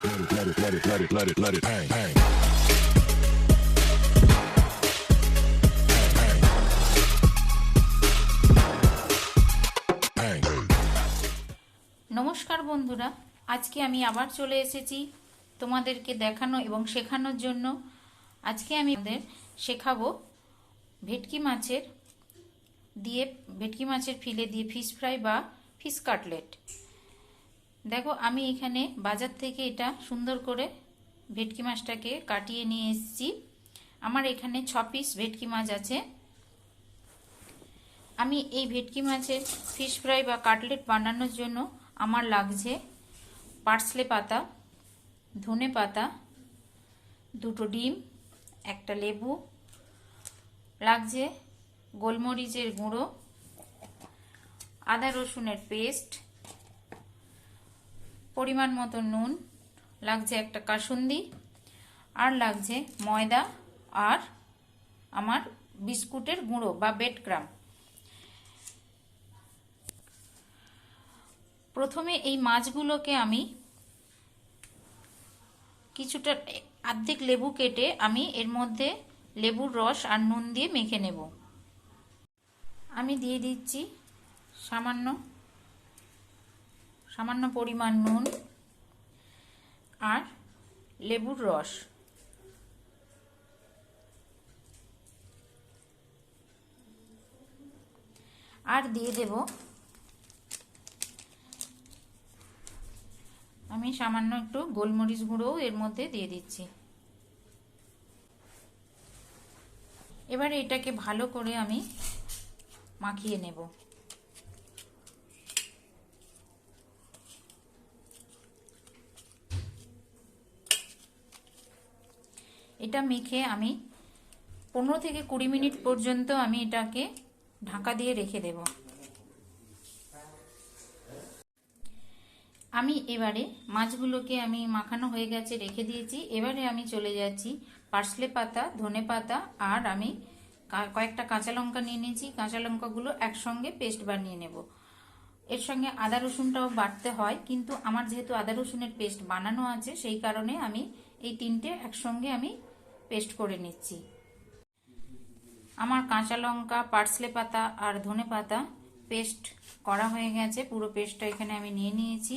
let it hang, hang. নমস্কার বন্ধুরা, আজকে আমি আবার চলে এসেছি তোমাদেরকে দেখানো এবং শেখানোর জন্য। আজকে আমি আপনাদের শেখাবো ভেটকি মাছের ফিলে দিয়ে ফিশ ফ্রাই বা ফিশ কাটলেট। দেখো, আমি এখানে বাজার থেকে এটা সুন্দর করে ভেটকি মাছটাকে কাটিয়ে নিয়ে এসেছি। আমার এখানে 6 পিস ভেটকি মাছ আছে। আমি এই ভেটকি মাছের ফিশ ফ্রাই বা কাটলেট বানানোর জন্য আমার লাগছে পার্সলে পাতা, ধনে পাতা, 2টো ডিম, একটা লেবু, লাগছে গোলমরিচের গুঁড়ো, আদা রসুনের পেস্ট, পরিমাণ মতো নুন, লাগছে একটা কাসুন্দি, আর লাগছে ময়দা আর আমার বিস্কুটের গুঁড়ো বা ব্রেড ক্রাম। প্রথমে এই মাছগুলোকে আমি কিছুটা অর্ধেক লেবু কেটে আমি এর মধ্যে লেবুর রস আর নুন দিয়ে মেখে নেব। আমি দিয়ে দিচ্ছি সামান্য পরিমাণ নুন আর লেবুর রস। আর দিয়ে দেব আমি সামান্য একটু গোলমরিচ গুঁড়োও এর মধ্যে দিয়ে দিচ্ছি। এবারে এটাকে ভালো করে আমি মাখিয়ে নেব। এটা মেখে আমি 15 থেকে 20 মিনিট পর্যন্ত আমি এটাকে ঢাকা দিয়ে রেখে দেব। আমি এবারে মাছগুলোকে আমি মাখানো হয়ে গেছে, রেখে দিয়েছি। এবারে আমি চলে যাচ্ছি পার্সলে পাতা, ধনে পাতা আর আমি কয়েকটা কাঁচা লঙ্কা নিয়ে নিয়েছি। কাঁচা লঙ্কাগুলো একসঙ্গে পেস্ট বানিয়ে নেব। এর সঙ্গে আদা রসুনটাও বাটতে হয়, কিন্তু আমার যেহেতু আদা রসুনের পেস্ট বানানো আছে সেই কারণে আমি এই 3টে একসঙ্গে আমি পেস্ট করে নিচ্ছি। আমার কাঁচা লঙ্কা, পার্সলে পাতা আর ধনে পাতা পেস্ট করা হয়ে গেছে। পুরো পেস্টটা এখানে আমি নিয়ে নিয়েছি।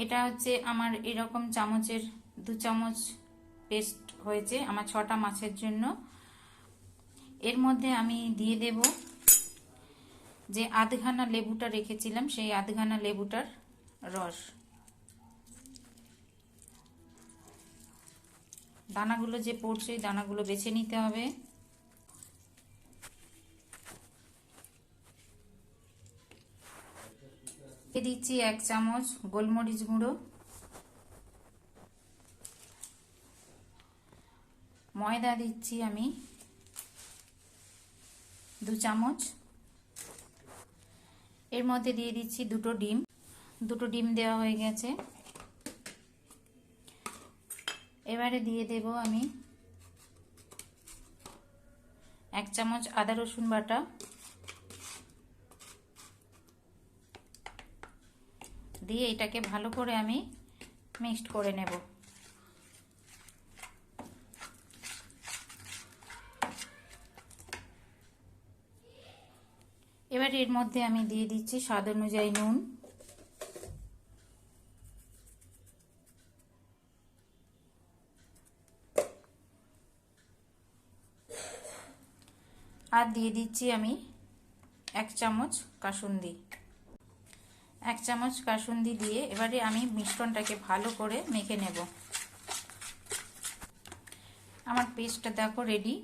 এটা হচ্ছে আমার এরকম চামচের 2 চামচ পেস্ট হয়েছে আমার 6টা মাছের জন্য। এর মধ্যে আমি দিয়ে দেব যে আধখানা লেবুটা রেখেছিলাম, সেই আধখানা লেবুটার রস। দানাগুলো যে পড়ছে দানাগুলো বেছে নিতে হবে। দিচ্ছি 1 চামচ গোলমরিচ গুঁড়ো, ময়দা দিচ্ছি আমি 2 চামচ। এর মধ্যে দিয়ে দিচ্ছি 2টো ডিম। 2টো ডিম দেওয়া হয়ে গেছে। এবারে দিয়ে দেব আমি 1 চামচ আদা রসুন বাটা, দিয়ে এটাকে ভালো করে আমি মিক্সড করে নেব। এবার এর মধ্যে আমি দিয়ে দিচ্ছি স্বাদ অনুযায়ী নুন, আর দিয়ে দিচ্ছি আমি 1 চামচ কাসুন্দি। 1 চামচ কাসুন্দি দিয়ে এবারে আমি মিশ্রণটাকে ভালো করে মেখে নেব। আমার পেস্টটা দেখো রেডি।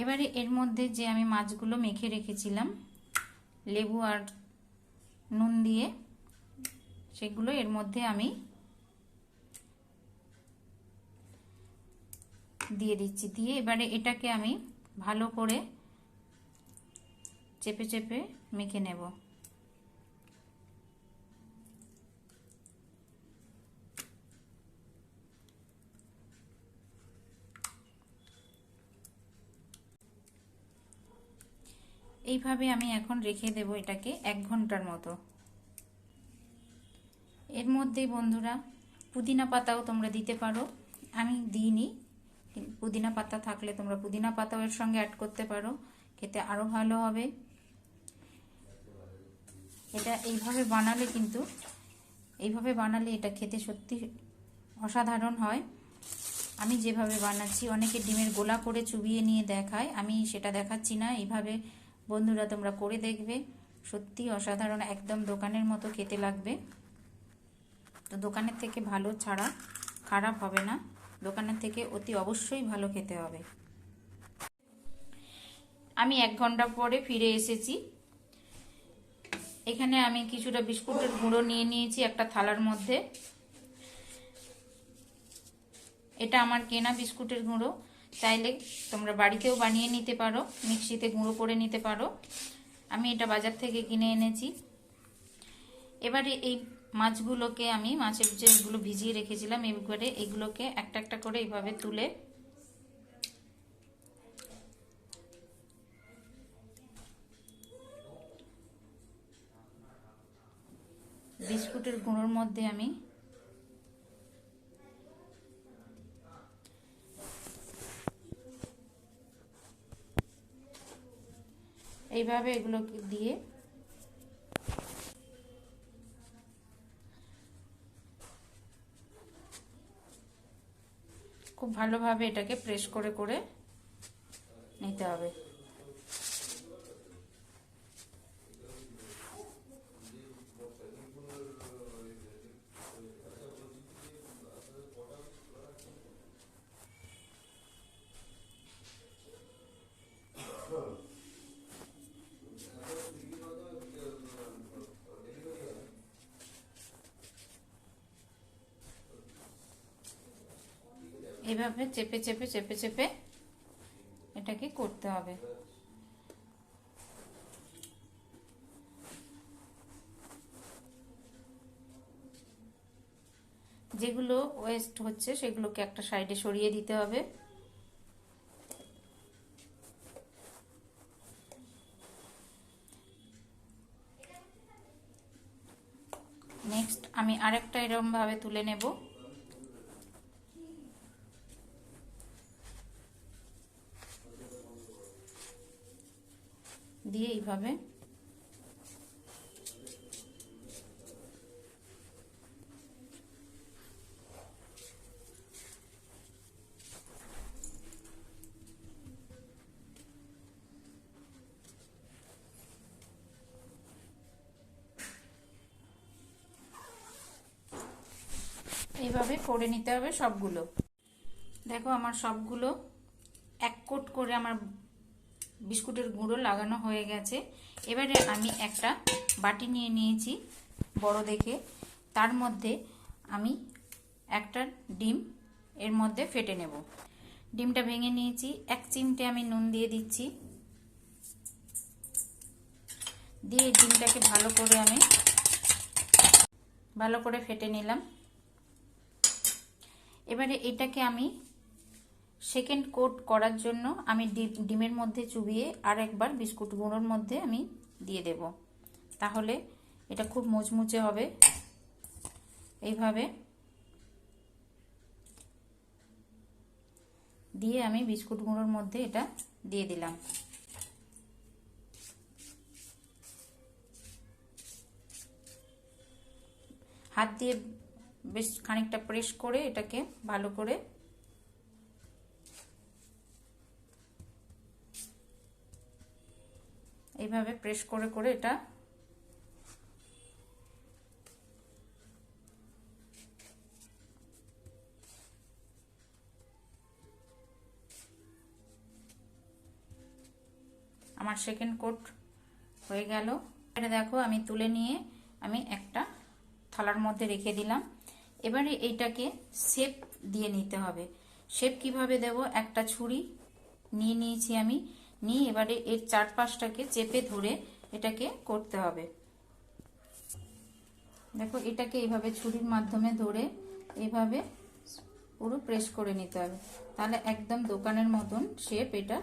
এবারে এর মধ্যে যে আমি মাছগুলো মেখে রেখেছিলাম লেবু আর নুন দিয়ে, সেগুলো এর মধ্যে আমি দিয়ে দিচ্ছি। দিয়ে এবারে এটাকে আমি ভালো করে চেপে চেপে মেখে নেব। এইভাবে আমি এখন রেখে দেব এটাকে 1 ঘন্টার মতো। এর মধ্যেই বন্ধুরা পুদিনা পাতাও তোমরা দিতে পারো, আমি দিইনি। পুদিনা পাতা থাকলে তোমরা পুদিনা পাতাও এর সঙ্গে অ্যাড করতে পারো, খেতে আরো ভালো হবে। এটা এইভাবে বানালে এটা খেতে সত্যি অসাধারণ হয়। আমি যেভাবে বানাচ্ছি, অনেকে ডিমের গোলা করে চুবিয়ে নিয়ে দেখায়, আমি সেটা দেখাচ্ছি না। এইভাবে বন্ধুরা তোমরা করে দেখবে, সত্যি অসাধারণ, একদম দোকানের মতো খেতে লাগবে। তো দোকানের থেকে ভালো ছাড়া খারাপ হবে না, দোকানের থেকে অতি অবশ্যই ভালো খেতে হবে। আমি 1 ঘন্টা পরে ফিরে এসেছি। এখানে আমি কিছুটা বিস্কুটের গুঁড়ো নিয়ে নিয়েছি একটা থালার মধ্যে। এটা আমার কেনা বিস্কুটের গুঁড়ো, চাইলে তোমরা বাড়িতেও বানিয়ে নিতে পারো, মিক্সিতে গুঁড়ো করে নিতে পারো। আমি এটা বাজার থেকে কিনে এনেছি। এবারে এই মাছগুলোকে আমি, মাছের যেগুলো ভিজিয়ে রেখেছিলাম, এবারে এগুলোকে একটা একটা করে এইভাবে তুলে বিস্কুটের গুঁড়োর মধ্যে আমি এইভাবে এগুলোকে দিয়ে খুব ভালোভাবে এটাকে প্রেস করে করে নিতে হবে। এইভাবে চেপে চেপে চেপে চেপে এটাকে করতে হবে। যেগুলো ওয়েস্ট হচ্ছে সেগুলোকে একটা সাইডে সরিয়ে দিতে হবে। নেক্সট আমি আরেকটা এরকম ভাবে তুলে নেব। দিয়ে এইভাবে এইভাবে করে নিতে হবে সবগুলো। দেখো আমার সবগুলো এক কোট করে আমার বিস্কুটের গুঁড়ো লাগানো হয়ে গেছে। এবারে আমি একটা বাটি নিয়ে নিয়েছি বড় দেখে, তার মধ্যে আমি একটা ডিম এর মধ্যে ফেটে নেব। ডিমটা ভেঙে নিয়েছি, 1 চিমটে আমি নুন দিয়ে দিচ্ছি। দিয়ে ডিমটাকে ভালো করে ফেটে নিলাম। এবারে এটাকে আমি সেকেন্ড কোট করার জন্য আমি ডিমের মধ্যে চুবিয়ে আর একবার বিস্কুট গুঁড়োর মধ্যে আমি দিয়ে দেব, তাহলে এটা খুব মুচমুচে হবে। এইভাবে দিয়ে আমি বিস্কুট গুঁড়োর মধ্যে এটা দিয়ে দিলাম। হাত দিয়ে বেশ খানিকটা প্রেস করে এটাকে ভালো করে এইভাবে প্রেস করে করে এটা আমার সেকেন্ড কোট হয়ে গেল। এটা দেখো আমি তুলে নিয়ে আমি একটা থালার মধ্যে রেখে দিলাম। এবারে এইটাকে শেপ দিয়ে নিতে হবে। শেপ কিভাবে দেব, একটা ছুরি নিয়ে নিয়েছি আমি, নিয়ে এবারে এর চারপাশটাকে চেপে ধরে এটাকে করতে হবে। দেখো এটাকে এইভাবে ছুরির মাধ্যমে ধরে এইভাবে পুরো প্রেস করে নিতে হবে, তাহলে একদম দোকানের মতন শেপ এটা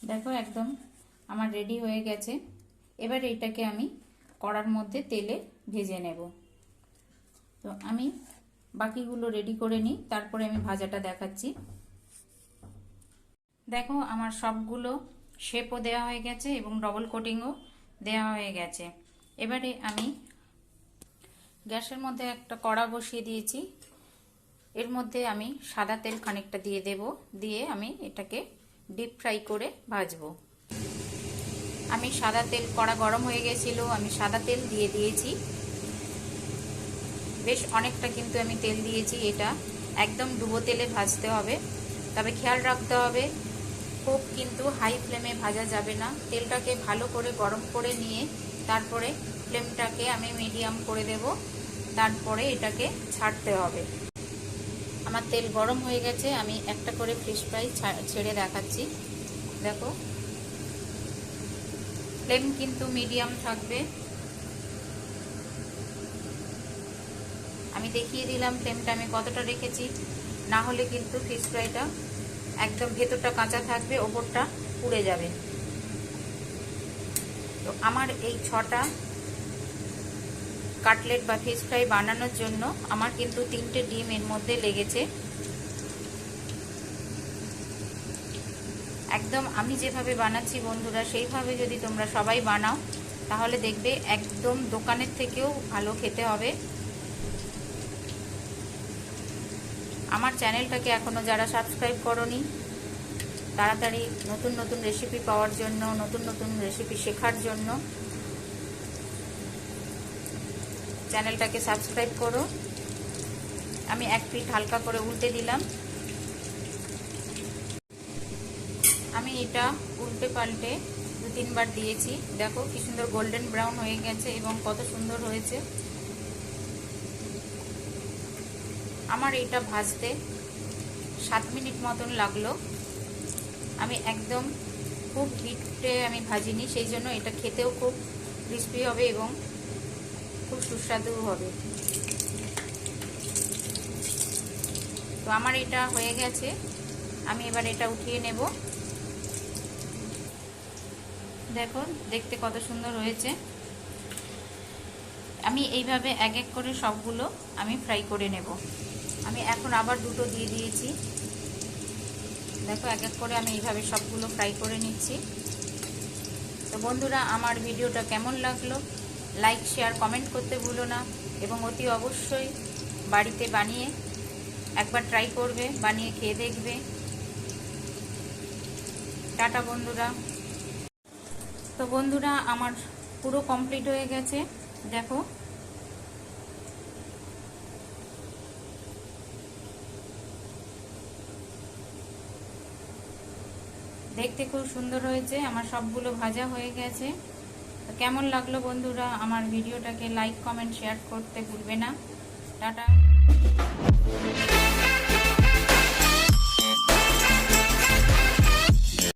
দেখো একদম আমার রেডি হয়ে গেছে। এবার এটাকে আমি কড়ার মধ্যে তেলে ভেজে নেব। তো আমি বাকিগুলো রেডি করে নিই, তারপরে আমি ভাজাটা দেখাচ্ছি। দেখো আমার সবগুলো শেপও দেওয়া হয়ে গেছে এবং ডবল কোটিংও দেওয়া হয়ে গেছে। এবারে আমি গ্যাসের মধ্যে একটা কড়া বসিয়ে দিয়েছি। এর মধ্যে আমি সাদা তেল খানিকটা দিয়ে দেব, দিয়ে আমি এটাকে ডিপ ফ্রাই করে ভাজবো। আমি সাদা তেল, কড়া গরম হয়ে গেছিল, আমি সাদা তেল দিয়ে দিয়েছি। বেশ অনেকটা কিন্তু আমি তেল দিয়েছি। এটা একদম ডুবো তেলে ভাজতে হবে, তবে খেয়াল রাখতে হবে খুব কিন্তু হাই ফ্লেমে ভাজা যাবে না। তেলটাকে ভালো করে গরম করে নিয়ে তারপরে ফ্লেমটাকে আমি মিডিয়াম করে দেব, তারপরে এটাকে ছাড়তে হবে। আমার তেল গরম হয়ে গেছে, আমি একটা করে ফিশ ফ্রাই ছেড়ে দেখাচ্ছি। দেখো ফ্লেম কিন্তু মিডিয়াম থাকবে। আমি দেখিয়ে দিলাম ফ্লেমটা আমি কতটা রেখেছি, না হলে কিন্তু ফিশ ফ্রাইটা একদম ভেতরটা কাঁচা থাকবে, ওপরটা পুড়ে যাবে। তো আমার এই 6টা কাটলেট বা ফিশ ফ্রাই বানানোর জন্য আমার কিন্তু 3টে ডিম এর মধ্যে লেগেছে। একদম আমি যেভাবে বানাচ্ছি বন্ধুরা, সেইভাবে যদি তোমরা সবাই বানাও তাহলে দেখবে একদম দোকানের থেকেও ভালো খেতে হবে। আমার চ্যানেলটাকে এখনো যারা সাবস্ক্রাইব করোনি, তাড়াতাড়ি নতুন নতুন রেসিপি পাওয়ার জন্য, নতুন নতুন রেসিপি শেখার জন্য চ্যানেলটাকে সাবস্ক্রাইব করো। আমি এক পিঠ হালকা করে উল্টে দিলাম। আমি এটা উল্টে পাল্টে 2-3 বার দিয়েছি। দেখো কি সুন্দর গোল্ডেন ব্রাউন হয়ে গেছে এবং কত সুন্দর হয়েছে। আমার এটা ভাজতে 7 মিনিট মতন লাগলো। আমি একদম খুব হিটে আমি ভাজিনি, সেই জন্য এটা খেতেও খুব ক্রিস্পি হবে এবং খুব সুস্বাদু হবে। তো আমার এটা হয়ে গেছে, আমি এবার এটা উঠিয়ে নেব। দেখো দেখতে কত সুন্দর হয়েছে। আমি এইভাবে এক এক করে সবগুলো আমি ফ্রাই করে নেব। আমি এখন আবার 2টো দিয়ে দিয়েছি। দেখো এক এক করে আমি এইভাবে সবগুলো ফ্রাই করে নিচ্ছি। তো বন্ধুরা আমার ভিডিওটা কেমন লাগলো লাইক, শেয়ার, কমেন্ট করতে ভুলো না এবং অতি অবশ্যই বাড়িতে বানিয়ে একবার ট্রাই করবে, বানিয়ে খেয়ে দেখবে। টাটা বন্ধুরা। তো বন্ধুরা আমার পুরো কমপ্লিট হয়ে গেছে। দেখো দেখতে খুব সুন্দর হয়েছে। আমার সবগুলো ভাজা হয়ে গেছে। তো কেমন লাগলো বন্ধুরা আমার ভিডিওটাকে লাইক, কমেন্ট, শেয়ার করতে ভুলবে না। টাটা।